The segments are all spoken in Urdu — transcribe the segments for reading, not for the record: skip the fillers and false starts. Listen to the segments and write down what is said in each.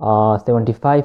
75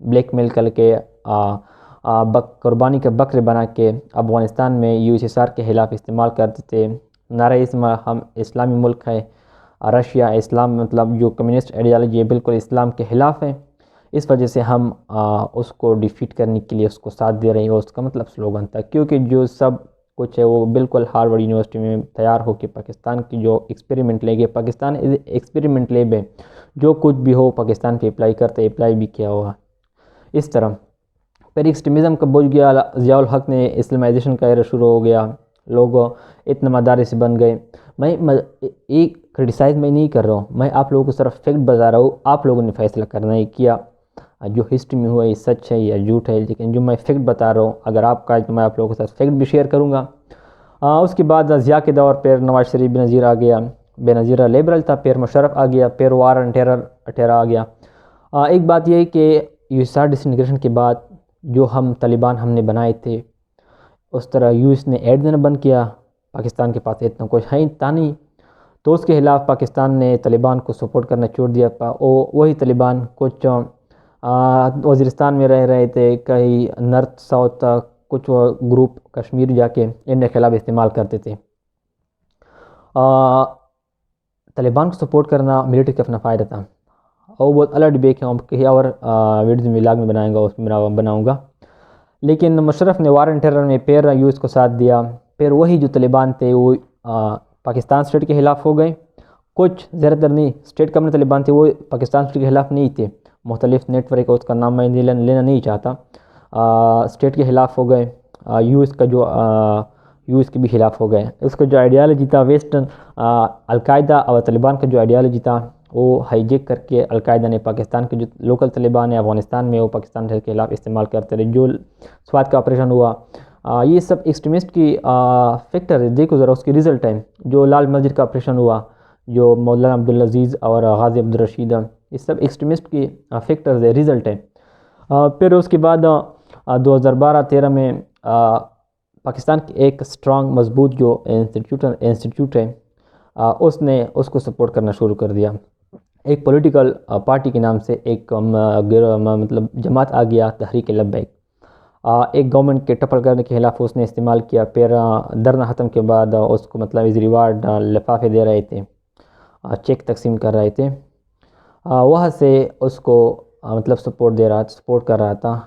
بلیک میل کر کے قربانی کا بکرے بنا کے افغانستان میں USSR کے خلاف استعمال کرتے تھے. نعرہ ہم اسلامی ملک ہے، رشیا اسلام مطلب جو کمیونسٹ آئیڈیالوجی ہے بالکل اسلام کے خلاف ہے. اس وجہ سے ہم اس کو ڈیفیٹ کرنے کے لیے اس کو ساتھ دے رہے ہیں. اور اس کا مطلب سلوگن تھا، کیونکہ جو سب کچھ ہے وہ بالکل ہارورڈ یونیورسٹی میں تیار ہو کے پاکستان کی جو ایکسپیریمنٹ لے گئے. پاکستان ایکسپیریمنٹ لیب ہے، جو کچھ بھی ہو پاکستان پہ اپلائی کرتے اپلائی بھی کیا ہوا. اس طرح پھر ایکسٹریمزم کا بوجھ گیا. ضیاء الحق نے اسلامائزیشن کا ایرا شروع ہو گیا، لوگ اتنا مدارس بن گئے. میں ایک کرٹیسائز میں نہیں کر رہا ہوں، میں آپ لوگوں کو صرف فیکٹ بتا رہا ہوں. آپ لوگوں نے فیصلہ کرنا ہے کیا جو ہسٹری میں ہوا یہ سچ ہے یا جھوٹ ہے. لیکن جو میں فیکٹ بتا رہا ہوں اگر آپ کا تو میں آپ لوگوں کے ساتھ فیکٹ بھی شیئر کروں گا. اس کے بعد ضیاء کے دور پھر نواز شریف بے نظیر آ گیا. بے نظیر لیبرل تھا، پھر مشرف آ گیا، پھر وار اینڈ ٹیرر آ گیا. ایک بات یہ ہے کہ USSR ڈسنٹیگریشن کے بعد جو طالبان ہم نے بنائے تھے اس طرح US نے ایڈ دینا بند کیا. پاکستان کے پاس اتنا کچھ ہے تھا نہیں، تو اس کے خلاف پاکستان نے طالبان کو سپورٹ کرنا چھوڑ دیا. وہی طالبان کچھ وزیرستان میں رہ رہے تھے، کہیں نارتھ ساؤتھ کچھ گروپ کشمیر جا کے ان کے خلاف استعمال کرتے تھے. طالبان کو سپورٹ کرنا ملٹری کا اپنا فائدہ تھا. اور بہت الگ ڈبیٹ ہے، کہیں اور ویڈیوز ولاگ میں بنائیں گا، اس میں بناؤں گا. لیکن مشرف نے وار اینڈ ٹیرر میں پھر US کو ساتھ دیا. پھر وہی جو طالبان تھے وہ پاکستان اسٹیٹ کے خلاف ہو گئے. کچھ زیادہ تر نہیں، اسٹیٹ کم طالبان تھے وہ پاکستان اسٹیٹ کے خلاف نہیں تھے. مختلف نیٹ ورک اس کا نام میں لینا نہیں چاہتا. اسٹیٹ کے خلاف ہو گئے. US کا جو US کے بھی خلاف ہو گئے. اس کا جو آئیڈیالوجی تھا ویسٹرن القاعدہ اور طالبان کا جو آئیڈیالوجی تھا وہ ہائی جیک کر کے القاعدہ نے پاکستان کے جو لوکل طالبان ہیں افغانستان میں وہ پاکستان کے خلاف استعمال کرتے رہے. جو سوات کا آپریشن ہوا یہ سب ایکسٹریمسٹ کی فیکٹر ہے. دیکھو ذرا اس کی رزلٹ ہے. جو لال مسجد کا آپریشن ہوا، جو مولانا عبدالعزیز اور غازی عبدالرشید، یہ سب ایکسٹریمسٹ کی فیکٹرز ہے، رزلٹ ہے. پھر اس کے بعد 2012-13 میں پاکستان کی ایک سٹرانگ مضبوط جو انسٹیٹیوٹ ہے اس نے اس کو سپورٹ کرنا شروع کر دیا. ایک پولیٹیکل پارٹی کے نام سے ایک مطلب جماعت آ گیا، تحریک لبیک. ایک گورنمنٹ کے ٹپل کرنے کے خلاف اس نے استعمال کیا. پھر دھرنا ختم کے بعد اس کو مطلب از ریوارڈ لفافے دے رہے تھے، چیک تقسیم کر رہے تھے. وہاں سے اس کو مطلب سپورٹ کر رہا تھا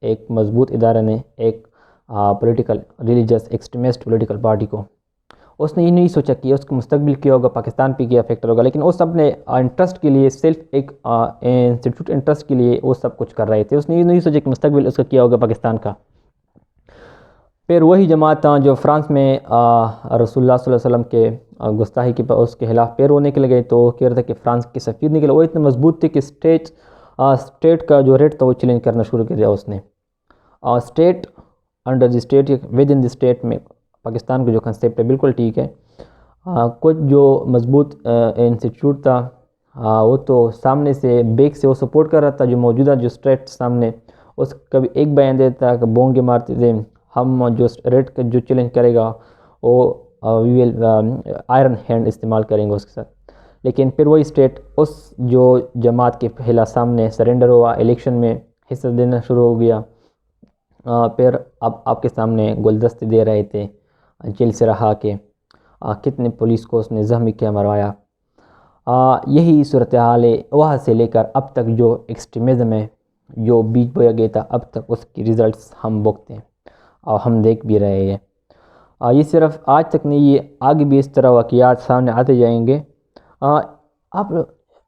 ایک مضبوط ادارے نے ایک political religious extremist political party کو. اس نے یہ نہیں سوچا کہ اس کو مستقبل کیا ہوگا، پاکستان پہ کیا فیکٹر ہوگا، لیکن اس اپنے انٹرسٹ کے لیے صرف ایک انسٹیٹیوٹ انٹرسٹ کے لیے وہ سب کچھ کر رہے تھے. اس نے یہ نہیں سوچا کہ مستقبل اس کا کیا ہوگا پاکستان کا. پھر وہی جماعت جو فرانس میں رسول اللہ صلی اللہ علیہ وسلم کے گستاخی کے اس کے خلاف پھر وہ نکل گئے، تو کہہ رہا تھا کہ فرانس کے سفیر نکلے. وہ اتنے مضبوط تھے کہ اسٹیٹ کا جو ریٹ تھا وہ چیلنج کرنا شروع کر دیا اس نے. State under the state with in the state میں پاکستان کا جو کنسیپٹ ہے بالکل ٹھیک ہے. کچھ جو مضبوط انسٹیٹیوٹ تھا وہ تو سامنے سے بیک سے وہ سپورٹ کر رہا تھا. جو موجودہ جو اسٹیٹ سامنے اس کا بھی ایک بیان دیتا کہ بونگے مارتے تھے ہم جو ریٹ کا جو چیلنج کرے گا وہ وی ول آئرن ہینڈ استعمال کریں گے اس کے ساتھ. لیکن پھر وہی اسٹیٹ اس جو جماعت کے پہلا سامنے سرنڈر ہوا، الیکشن میں حصہ دینا شروع ہو گیا. پھر اب آپ کے سامنے گلدستے دے رہے تھے جیل سے رہا کے. کتنے پولیس کو اس نے زخمی کیا، مروایا. یہی صورتحال ہے. وہاں سے لے کر اب تک جو ایکسٹریمزم ہے جو بیج بویا گیا تھا اب تک اس کی ریزلٹس ہم بھگتے ہیں اور ہم دیکھ بھی رہے ہیں. یہ صرف آج تک نہیں، یہ آگے بھی اس طرح واقعات سامنے آتے جائیں گے. آپ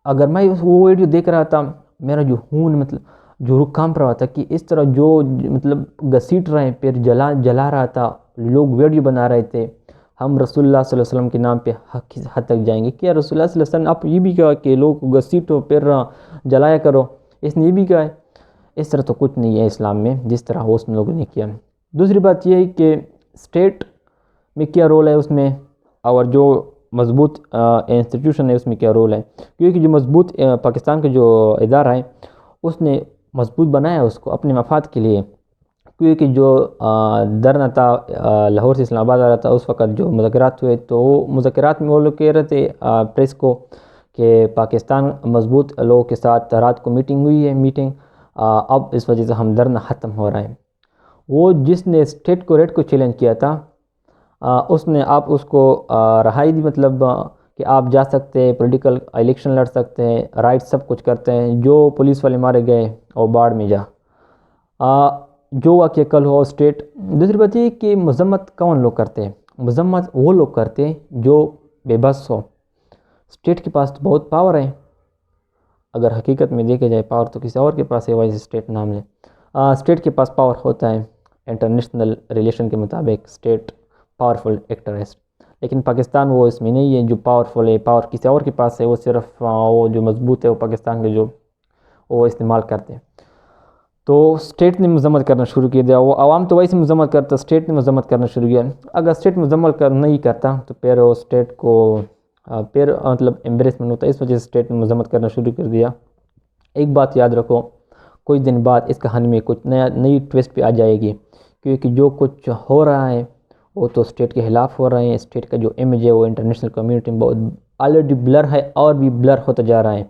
اگر میں وہ ویڈیو دیکھ رہا تھا میرا جو خون مطلب جو رخ کانپ رہا تھا کہ اس طرح جو مطلب گھسیٹ رہے ہیں پھر جلا رہا تھا. لوگ ویڈیو بنا رہے تھے ہم رسول اللہ صلی اللہ علیہ وسلم کے نام پہ حد تک جائیں گے. کیا رسول اللہ صلی اللہ علیہ وسلم آپ یہ بھی کہا کہ لوگ کو گھسیٹو پھر جلایا کرو؟ اس نے یہ بھی کہا ہے. اس طرح تو کچھ نہیں ہے اسلام میں جس طرح اس لوگوں نے کیا. دوسری بات یہ ہے کہ اسٹیٹ میں کیا رول ہے اس میں، اور جو مضبوط انسٹیٹیوشن ہے اس میں کیا رول ہے. کیونکہ جو مضبوط پاکستان کا جو ادارہ ہے اس نے مضبوط بنایا اس کو اپنے مفاد کے لیے. کیونکہ جو دھرنا تھا لاہور سے اسلام آباد آ رہا تھا اس وقت جو مذاکرات ہوئے تو وہ مذاکرات میں وہ لوگ کہہ رہے تھے پریس کو کہ پاکستان مضبوط لوگوں کے ساتھ رات کو میٹنگ ہوئی ہے. میٹنگ اب اس وجہ سے ہم ڈرنا ختم ہو رہا ہے۔ وہ جس نے اسٹیٹ کو ریٹ کو چیلنج کیا تھا، اس نے آپ اس کو رہائی دی، مطلب کہ آپ جا سکتے ہیں، پولیٹیکل الیکشن لڑ سکتے ہیں، رائٹ سب کچھ کرتے ہیں، جو پولیس والے مارے گئے اور باڑ میں جا۔ جو واقعہ کل ہوا اسٹیٹ۔ دوسری بات یہ کہ مذمت کون لوگ کرتے ہیں؟ مذمت وہ لوگ کرتے ہیں جو بے بس ہو۔ اسٹیٹ کے پاس تو بہت پاور ہے، اگر حقیقت میں دیکھا جائے پاور تو کسی اور کے پاس ہے، وائس اسٹیٹ نام ہے۔ اسٹیٹ کے پاس پاور ہوتا ہے، انٹرنیشنل ریلیشن کے مطابق اسٹیٹ پاورفل ایکٹر ہے، لیکن پاکستان وہ اس میں نہیں ہے جو پاورفل ہے، پاور کسی اور کے پاس ہے، وہ صرف وہ جو مضبوط ہے وہ پاکستان کے جو وہ استعمال کرتے ہیں۔ تو اسٹیٹ نے مذمت کرنا شروع کیا دیا، وہ عوام تو ویسے مذمت کرتا، اسٹیٹ نے مذمت کرنا شروع کیا۔ اگر اسٹیٹ مذمت نہیں کرتا تو پھر وہ اسٹیٹ کو پھر مطلب ایمبریسمنٹ ہوتا ہے، اس وجہ سے اسٹیٹ نے مذمت کرنا شروع کر دیا۔ ایک بات یاد رکھو، کچھ دن بعد اس کہانی میں کچھ نئی ٹویسٹ پہ آ جائے گی، کیونکہ جو کچھ ہو رہا ہے وہ تو اسٹیٹ کے خلاف ہو رہے ہیں۔ اسٹیٹ کا جو امیج ہے وہ انٹرنیشنل کمیونٹی میں بہت آلریڈی بلر ہے اور بھی بلر ہوتا جا رہا ہے۔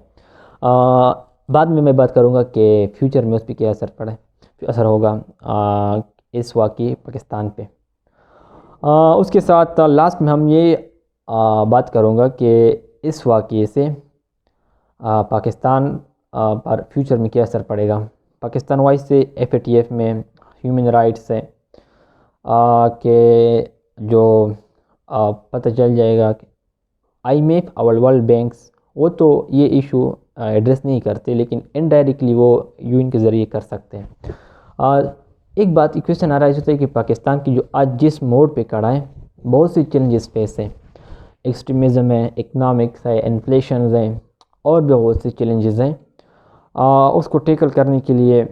بعد میں بات کروں گا کہ فیوچر میں اس پہ کیا اثر ہوگا اس واقعی پاکستان پہ۔ اس کے ساتھ لاسٹ میں ہم یہ بات کروں گا کہ اس واقعے سے پاکستان پر فیوچر میں کیا اثر پڑے گا۔ پاکستان وائس سے FATF میں ہیومن رائٹس ہے کہ جو پتہ چل جائے گا کہ IMF اور ورلڈ بینکس وہ تو یہ ایشو ایڈریس نہیں کرتے، لیکن انڈائریکٹلی وہ UN کے ذریعے کر سکتے ہیں۔ ایک بات یہ کویشچن آ رہا ہے کہ پاکستان کی جو آج جس موڑ پہ کھڑا ہے بہت سی چیلنجز فیس ہیں، ایکسٹریمزم ہے، اکنامکس ہے، انفلیشنز ہیں، اور بھی بہت سی چیلنجز ہیں۔ اس کو ٹیکل کرنے کے لیے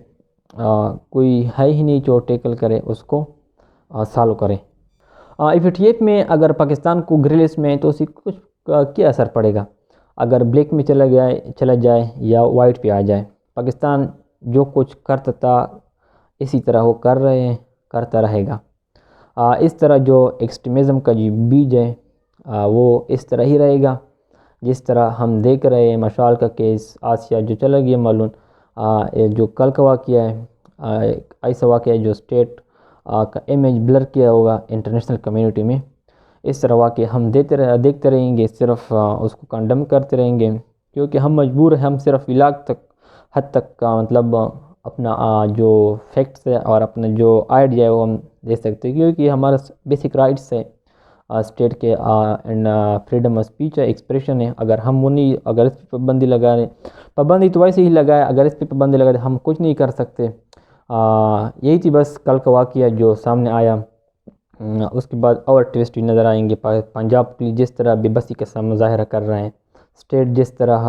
کوئی ہے ہی نہیں جو ٹیکل کرے، اس کو سالو کرے۔ FATF میں اگر پاکستان کو گریلس میں تو اسی کچھ کیا اثر پڑے گا؟ اگر بلیک میں چلا جائے یا وائٹ پہ آ جائے، پاکستان جو کچھ کرتا تھا اسی طرح وہ کرتا رہے گا۔ اس طرح جو ایکسٹریمزم کا جو بیج ہے وہ اس طرح ہی رہے گا، جس طرح ہم دیکھ رہے ہیں مشال کا کیس، آسیہ جو چلا گیا معلوم، جو کل کا واقعہ ہے، ایسا واقعہ ہے جو اسٹیٹ کا امیج بلر کیا ہوگا انٹرنیشنل کمیونٹی میں۔ اس طرح واقعہ ہم دیکھتے رہیں گے، صرف اس کو کنڈم کرتے رہیں گے، کیونکہ ہم مجبور ہیں، ہم صرف علاج حد تک کا مطلب اپنا جو فیکٹس ہے اور اپنا جو آئیڈیا ہے وہ ہم دے سکتے ہیں، کیونکہ ہمارا بیسک رائٹس ہے اسٹیٹ کے، اینڈ فریڈم آف اسپیچ ہے، ایکسپریشن ہے۔ اگر ہم وہ نہیں، اگر اس پہ پابندی لگا رہے، پابندی تو ویسے ہی لگائے، اگر اس پہ پابندی لگا تو ہم کچھ نہیں کر سکتے۔ یہی تھی بس کل کا واقعہ جو سامنے آیا۔ اس کے بعد اور ٹویسٹ نظر آئیں گے، پنجاب پولیس جس طرح بے بسی کا مظاہرہ کر رہے ہیں، اسٹیٹ جس طرح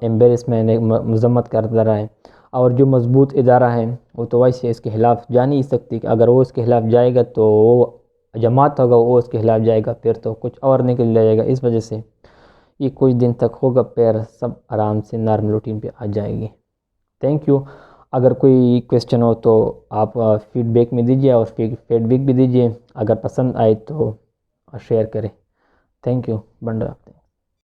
ایمبیرسمنٹ مذمت کر رہا ہے، اور جو مضبوط ادارہ ہے وہ تو ویسے اس کے خلاف جا نہیں سکتی، کہ اگر وہ اس کے خلاف جائے گا تو وہ جماعت ہوگا، وہ اس کے خلاف جائے گا، پھر تو کچھ اور نکل جائے گا۔ اس وجہ سے یہ کچھ دن تک ہوگا، پھر سب آرام سے نارمل روٹین پہ آ جائے گی۔ Thank you. اگر کوئی کویسچن ہو تو آپ فیڈ بیک میں دیجیے، اور فیڈ بیک بھی دیجیے، اگر پسند آئے تو شیئر کریں۔ Thank you, بنڈا۔